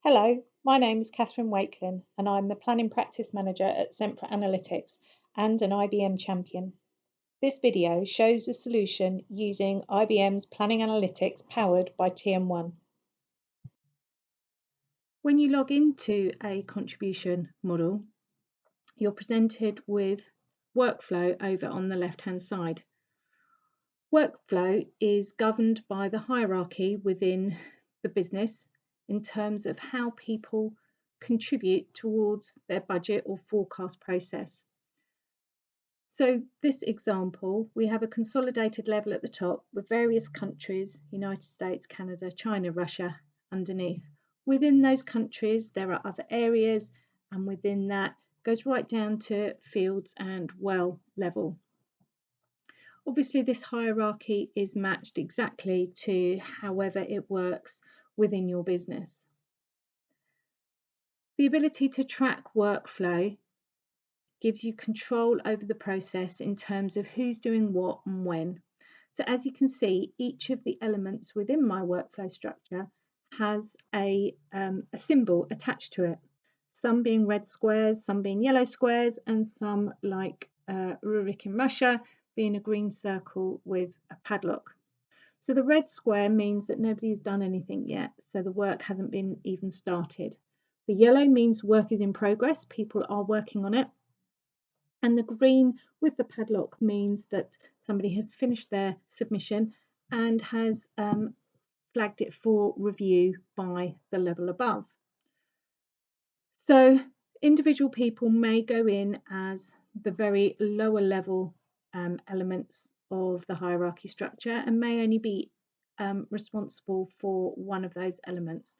Hello, my name is Catherine Wakelin and I'm the Planning Practice Manager at Sempre Analytics and an IBM champion. This video shows a solution using IBM's Planning Analytics powered by TM1. When you log into a contribution model, you're presented with workflow over on the left-hand side. Workflow is governed by the hierarchy within the business in terms of how people contribute towards their budget or forecast process. So this example, we have a consolidated level at the top with various countries, United States, Canada, China, Russia, underneath. Within those countries, there are other areas, and within that goes right down to fields and well level. Obviously, this hierarchy is matched exactly to however it works within your business. The ability to track workflow gives you control over the process in terms of who's doing what and when. So as you can see, each of the elements within my workflow structure has a symbol attached to it. Some being red squares, some being yellow squares, and some like Rurik in Russia being a green circle with a padlock. So the red square means that nobody's done anything yet, so the work hasn't been even started. The yellow means work is in progress, people are working on it. And the green with the padlock means that somebody has finished their submission and has flagged it for review by the level above. So individual people may go in as the very lower level elements of the hierarchy structure and may only be responsible for one of those elements.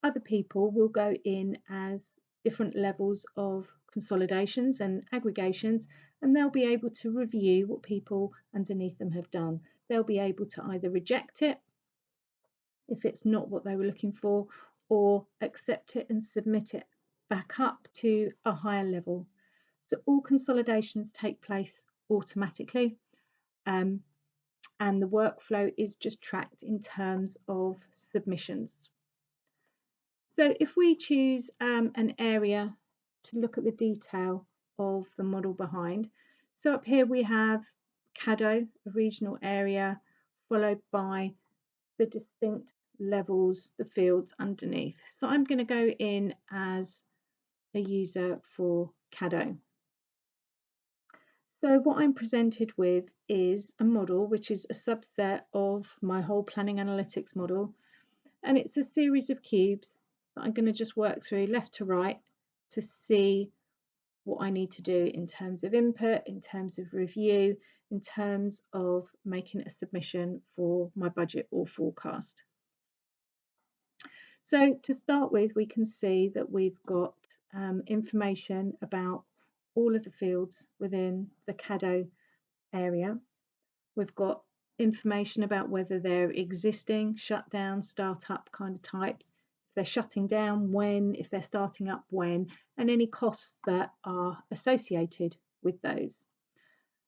Other people will go in as different levels of consolidations and aggregations, and they'll be able to review what people underneath them have done. They'll be able to either reject it if it's not what they were looking for, or accept it and submit it back up to a higher level. So all consolidations take place automatically, and the workflow is just tracked in terms of submissions. So if we choose an area to look at the detail of the model behind, so up here we have CADO, a regional area, followed by the distinct levels, the fields underneath. So I'm going to go in as a user for CADO. So what I'm presented with is a model which is a subset of my whole planning analytics model, and it's a series of cubes that I'm going to just work through left to right to see what I need to do in terms of input, in terms of review, in terms of making a submission for my budget or forecast. So to start with, we can see that we've got information about all of the fields within the CADO area. We've got information about whether they're existing, shut down, start-up kind of types, if they're shutting down, when, if they're starting up, when, and any costs that are associated with those.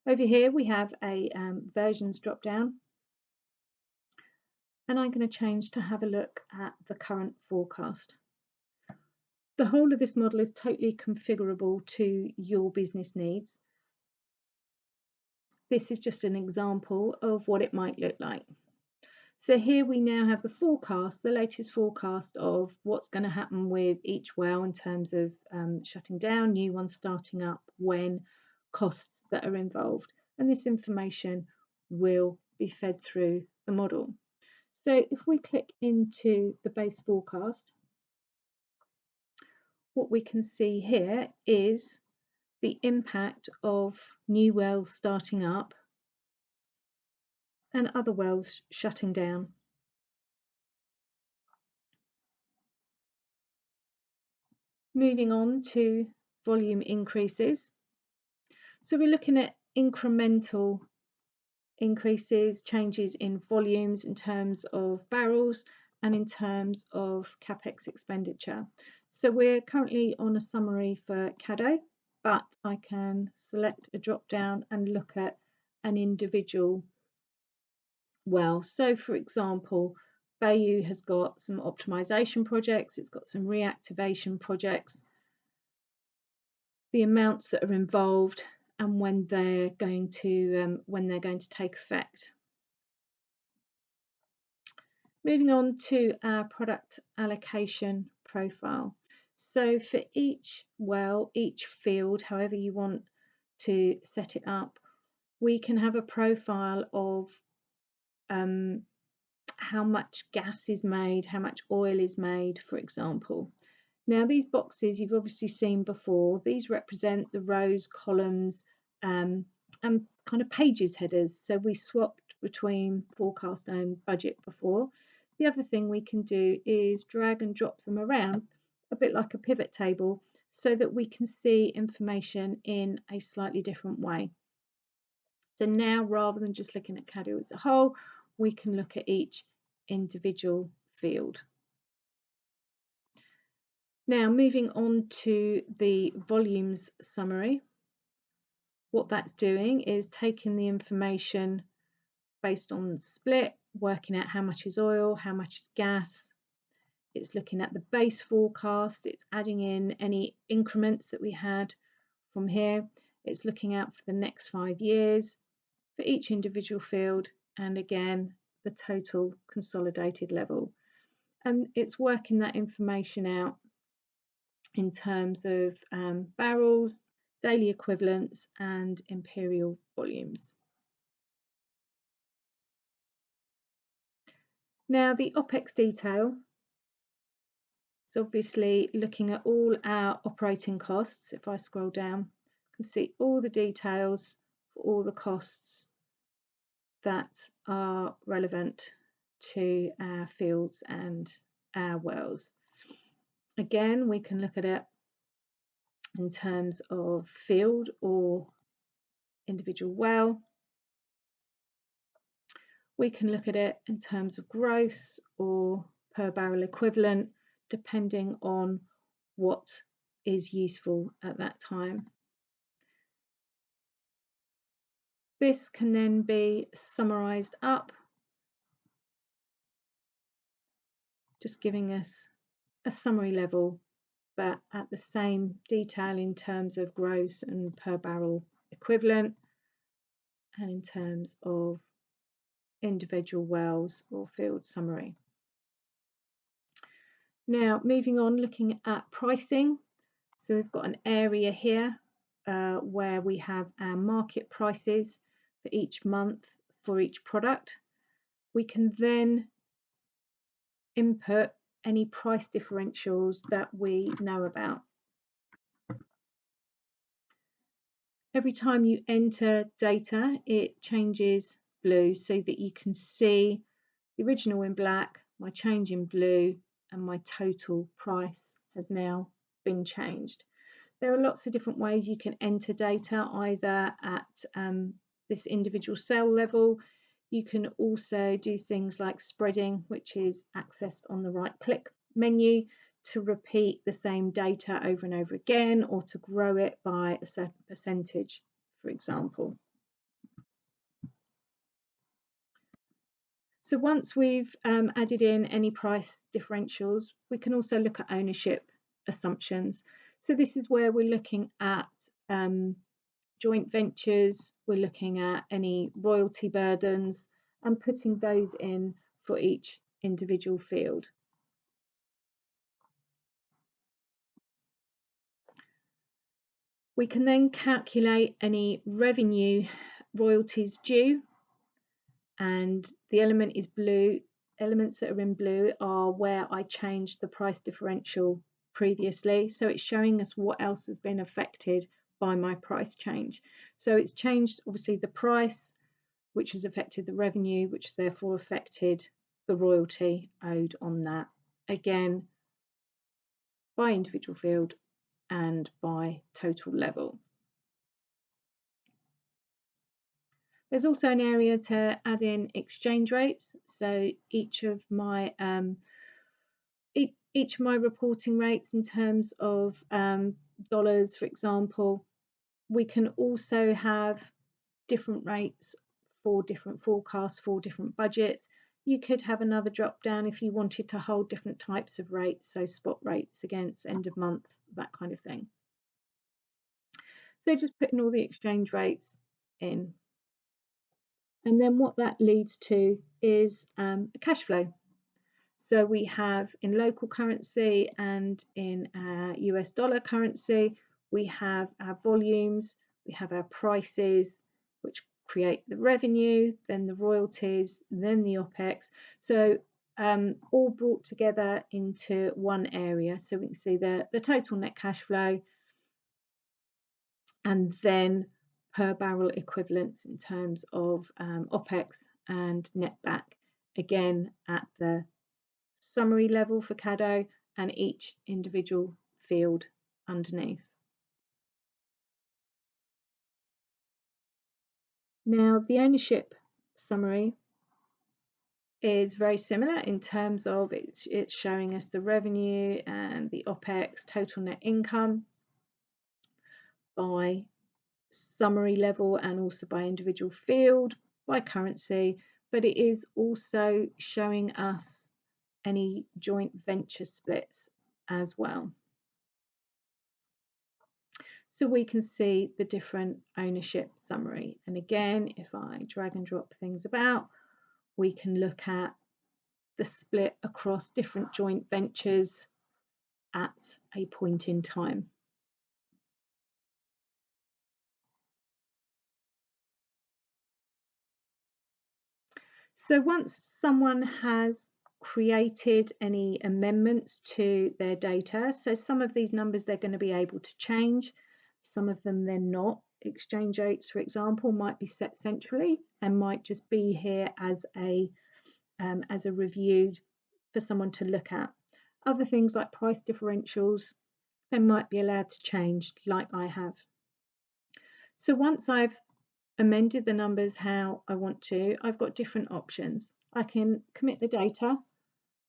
Over here we have a versions drop-down, and I'm going to change to have a look at the current forecast. The whole of this model is totally configurable to your business needs. This is just an example of what it might look like. So here we now have the forecast, the latest forecast of what's going to happen with each well in terms of shutting down, new ones starting up, when, costs that are involved. And this information will be fed through the model. So if we click into the base forecast, what we can see here is the impact of new wells starting up and other wells shutting down. Moving on to volume increases. So we're looking at incremental increases, changes in volumes in terms of barrels and in terms of CapEx expenditure. So we're currently on a summary for CADO, but I can select a drop down and look at an individual well. So for example, Bayou has got some optimization projects, it's got some reactivation projects, the amounts that are involved, and when they're going to take effect. Moving on to our product allocation profile. So for each well, each field, however you want to set it up, we can have a profile of how much gas is made, how much oil is made, for example. Now these boxes you've obviously seen before. These represent the rows, columns, and kind of pages headers. So we swapped between forecast and budget before. The other thing we can do is drag and drop them around, a bit like a pivot table, so that we can see information in a slightly different way. So now, rather than just looking at CADO as a whole, we can look at each individual field. Now, moving on to the volumes summary. What that's doing is taking the information based on split, working out how much is oil, how much is gas. It's looking at the base forecast. It's adding in any increments that we had from here. It's looking out for the next 5 years for each individual field, and again, the total consolidated level. And it's working that information out in terms of barrels, daily equivalents, and imperial volumes. Now, the OPEX detail is obviously looking at all our operating costs. If I scroll down, you can see all the details for all the costs that are relevant to our fields and our wells. Again, we can look at it in terms of field or individual well. We can look at it in terms of gross or per barrel equivalent, depending on what is useful at that time. This can then be summarized up, just giving us a summary level, but at the same detail in terms of gross and per barrel equivalent, and in terms of individual wells or field summary. Now, moving on, looking at pricing. So we've got an area here where we have our market prices for each month for each product. We can then input any price differentials that we know about. Every time you enter data, it changes blue so that you can see the original in black, my change in blue, and my total price has now been changed. There are lots of different ways you can enter data, either at this individual cell level. You can also do things like spreading, which is accessed on the right click menu, to repeat the same data over and over again, or to grow it by a certain percentage, for example. So once we've added in any price differentials, we can also look at ownership assumptions. So this is where we're looking at joint ventures, we're looking at any royalty burdens and putting those in for each individual field. We can then calculate any revenue royalties due, and the element is blue. Elements that are in blue are where I changed the price differential previously, so it's showing us what else has been affected by my price change. So it's changed obviously the price, which has affected the revenue, which has therefore affected the royalty owed on that, again by individual field and by total level. There's also an area to add in exchange rates. So each of my reporting rates in terms of dollars, for example, we can also have different rates for different forecasts for different budgets. You could have another drop down if you wanted to hold different types of rates, so spot rates against end of month, that kind of thing. So just putting all the exchange rates in. And then what that leads to is a cash flow. So we have in local currency and in US dollar currency, we have our volumes, we have our prices, which create the revenue, then the royalties, then the OPEX. So all brought together into one area. So we can see the total net cash flow and then per barrel equivalents in terms of OPEX and netback, again at the summary level for Caddo and each individual field underneath. Now the ownership summary is very similar in terms of it's showing us the revenue and the OPEX, total net income by summary level and also by individual field, by currency, but it is also showing us any joint venture splits as well. So we can see the different ownership summary. And again, if I drag and drop things about, we can look at the split across different joint ventures at a point in time. So once someone has created any amendments to their data, so some of these numbers they're going to be able to change, some of them they're not. Exchange rates, for example, might be set centrally and might just be here as a review for someone to look at. Other things like price differentials, they might be allowed to change like I have. So once I've amended the numbers how I want to, I've got different options. I can commit the data,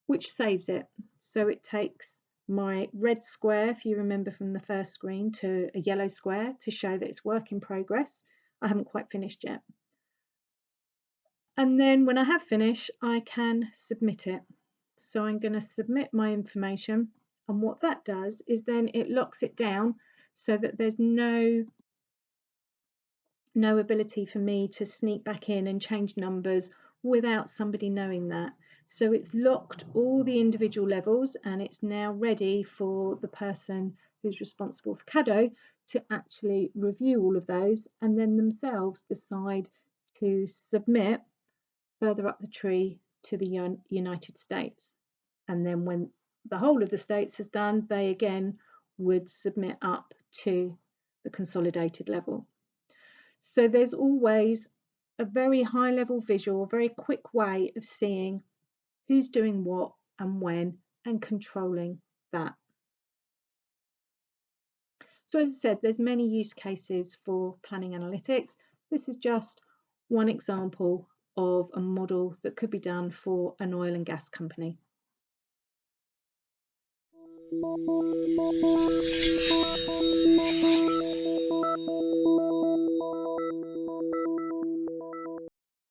which saves it. So it takes my red square, if you remember from the first screen, to a yellow square to show that it's work in progress. I haven't quite finished yet. And then when I have finished, I can submit it. So I'm going to submit my information. And what that does is then it locks it down so that there's no ability for me to sneak back in and change numbers without somebody knowing that. So it's locked all the individual levels and it's now ready for the person who's responsible for Caddo to actually review all of those and then themselves decide to submit further up the tree to the United States. And then when the whole of the states is done, they again would submit up to the consolidated level. So there's always a very high level visual, a very quick way of seeing who's doing what and when and controlling that. So as I said, there's many use cases for planning analytics. This is just one example of a model that could be done for an oil and gas company.